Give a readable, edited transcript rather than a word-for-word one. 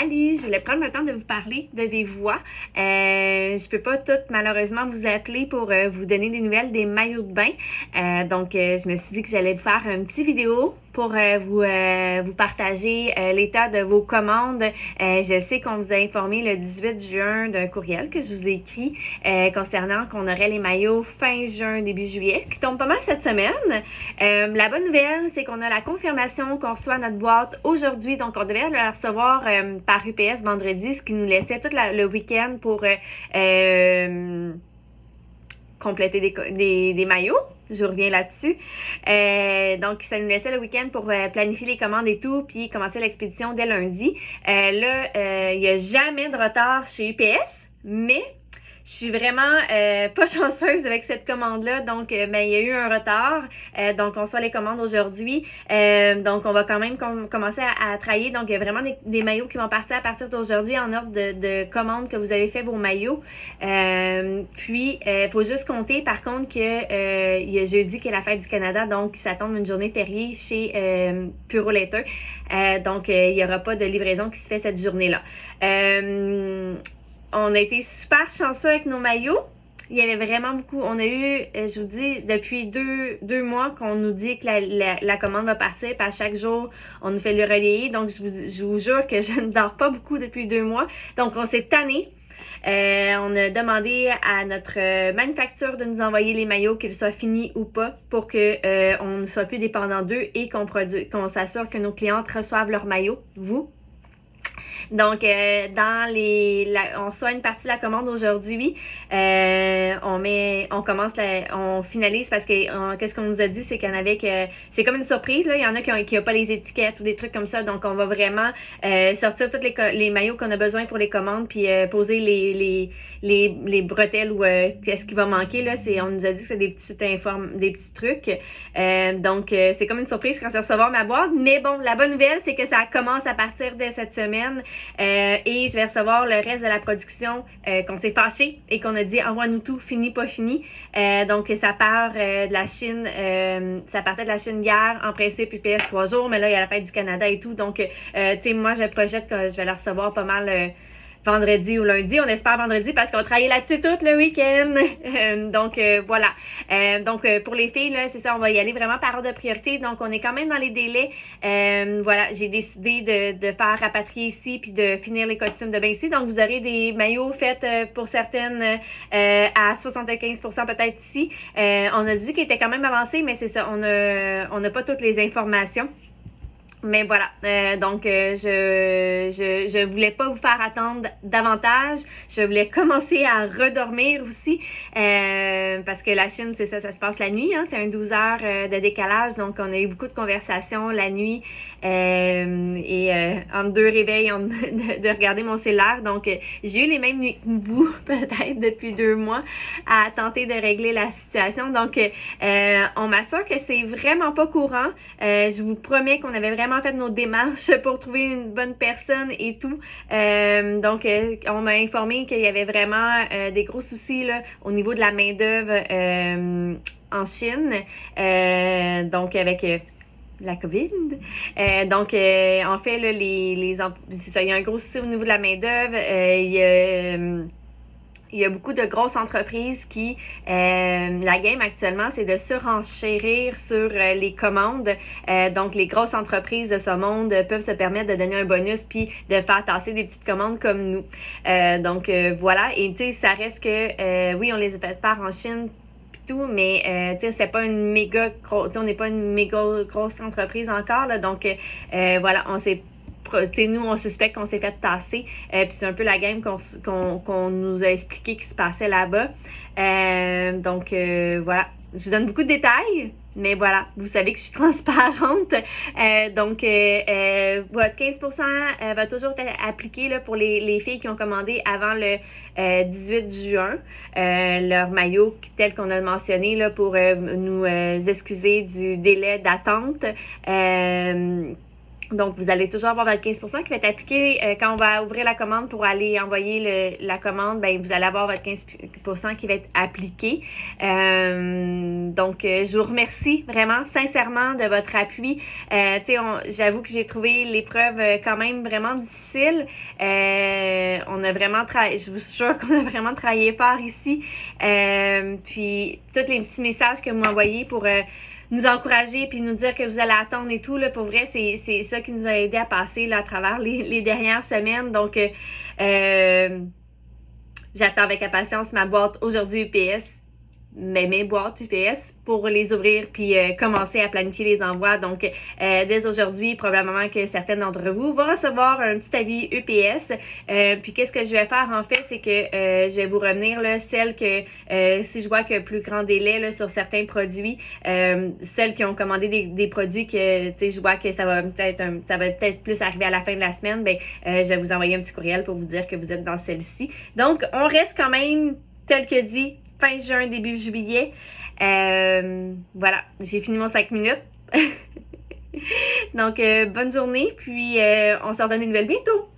Salut, je voulais prendre le temps de vous parler de vive voix. Je peux pas toutes malheureusement vous appeler pour vous donner des nouvelles des maillots de bain. Donc je me suis dit que j'allais vous faire une petite vidéo pour vous partager l'état de vos commandes. Je sais qu'on vous a informé le 18 juin d'un courriel que je vous ai écrit concernant qu'on aurait les maillots fin juin, début juillet, qui tombent pas mal cette semaine. La bonne nouvelle, c'est qu'on a la confirmation qu'on reçoit notre boîte aujourd'hui, donc on devait la recevoir par UPS vendredi, ce qui nous laissait tout le week-end pour compléter des maillots. Je reviens là-dessus. Donc, ça nous laissait le week-end pour planifier les commandes et tout, puis commencer l'expédition dès lundi. Là, il n'y a jamais de retard chez UPS, mais je suis vraiment pas chanceuse avec cette commande-là. Donc, il y a eu un retard. Donc, on reçoit les commandes aujourd'hui. Donc, on va quand même commencer à travailler. Donc, il y a vraiment des maillots qui vont partir à partir d'aujourd'hui en ordre de commande que vous avez fait vos maillots. Puis, il faut juste compter, par contre, que il y a jeudi qui est la fête du Canada. Donc, ça tombe une journée fériée chez Purolator. Donc, il n'y aura pas de livraison qui se fait cette journée-là. On a été super chanceux avec nos maillots. Il y avait vraiment beaucoup. On a eu, je vous dis, depuis deux mois qu'on nous dit que la commande va partir. Puis à chaque jour, on nous fait le relayer. Donc, je vous jure que je ne dors pas beaucoup depuis 2 mois. Donc, on s'est tanné. On a demandé à notre manufacture de nous envoyer les maillots, qu'ils soient finis ou pas, pour que on ne soit plus dépendant d'eux et qu'on s'assure que nos clientes reçoivent leurs maillots, vous. Donc, on reçoit une partie de la commande aujourd'hui. On finalise parce que qu'est-ce qu'on nous a dit, c'est qu'il y en avait que c'est comme une surprise là. Il y en a qui n'ont pas les étiquettes ou des trucs comme ça. Donc, on va vraiment sortir tous les maillots qu'on a besoin pour les commandes, puis poser les bretelles ou qu'est-ce qui va manquer là. On nous a dit que c'est des petits trucs. Donc, c'est comme une surprise quand je vais recevoir ma boîte. Mais bon, la bonne nouvelle, c'est que ça commence à partir de cette semaine. Et je vais recevoir le reste de la production qu'on s'est fâché et qu'on a dit envoie-nous tout, fini, pas fini. Donc ça part de la Chine, ça partait de la Chine hier, en principe UPS 3 jours, mais là il y a la fête du Canada et tout. Donc tu sais, moi je projette que je vais la recevoir pas mal vendredi ou lundi. On espère vendredi parce qu'on travaille là-dessus tout le week-end. Donc, voilà. Donc, pour les filles, là, c'est ça, on va y aller vraiment par ordre de priorité. Donc, on est quand même dans les délais. Voilà, j'ai décidé de faire rapatrier ici puis de finir les costumes de bain ici. Donc, vous aurez des maillots faits pour certaines à 75% peut-être ici. On a dit qu'il était quand même avancé, mais c'est ça, on n'a pas toutes les informations. Mais voilà, donc je voulais pas vous faire attendre davantage. Je voulais commencer à redormir aussi parce que la Chine, c'est ça se passe la nuit. Hein, c'est un 12 heures de décalage, donc on a eu beaucoup de conversations la nuit entre 2 réveils de regarder mon cellulaire. Donc j'ai eu les mêmes nuits que vous peut-être depuis 2 mois à tenter de régler la situation. Donc on m'assure que c'est vraiment pas courant. Je vous promets qu'on avait vraiment fait nos démarches pour trouver une bonne personne et tout. Donc, on m'a informé qu'il y avait vraiment des gros soucis là, au niveau de la main-d'œuvre en Chine. Donc, avec la COVID. Donc, en fait, là, c'est ça, il y a un gros souci au niveau de la main-d'œuvre. Il y a beaucoup de grosses entreprises qui, la game actuellement, c'est de surenchérir sur les commandes. Donc, les grosses entreprises de ce monde peuvent se permettre de donner un bonus puis de faire tasser des petites commandes comme nous. Donc, voilà. Et tu sais, ça reste que, oui, on les a fait part en Chine tout, mais tu sais, c'est pas une méga grosse, on n'est pas une méga grosse entreprise encore, là. Donc, voilà, on s'est nous, on suspecte qu'on s'est fait tasser. Puis c'est un peu la game qu'on nous a expliqué qui se passait là-bas. Donc, voilà. Je vous donne beaucoup de détails, mais voilà, vous savez que je suis transparente. Donc, votre 15% va toujours être appliqué là, pour les filles qui ont commandé avant le 18 juin. Leur maillot, tel qu'on a mentionné, là, pour nous excuser du délai d'attente. Donc, vous allez toujours avoir votre 15% qui va être appliqué quand on va ouvrir la commande pour aller envoyer la commande. Ben, vous allez avoir votre 15% qui va être appliqué. Donc, je vous remercie vraiment sincèrement de votre appui. J'avoue que j'ai trouvé l'épreuve quand même vraiment difficile. On a vraiment travaillé, je vous jure qu'on a vraiment travaillé fort ici. Puis, tous les petits messages que vous m'envoyez pour nous encourager puis nous dire que vous allez attendre et tout, là, pour vrai, c'est ça qui nous a aidé à passer là, à travers les dernières semaines. Donc, j'attends avec impatience ma boîte aujourd'hui UPS, mes boîtes UPS pour les ouvrir puis commencer à planifier les envois. Donc, dès aujourd'hui, probablement que certaines d'entre vous vont recevoir un petit avis UPS. Puis, qu'est-ce que je vais faire en fait, c'est que je vais vous revenir là, celles que, si je vois qu'il y a plus grand délai là, sur certains produits, celles qui ont commandé des produits que, tu sais, je vois que ça va peut-être plus arriver à la fin de la semaine, ben, je vais vous envoyer un petit courriel pour vous dire que vous êtes dans celle-ci. Donc, on reste quand même, tel que dit, fin juin, début juillet. Voilà, j'ai fini mon 5 minutes. Donc, bonne journée, puis on se redonne des nouvelles bientôt.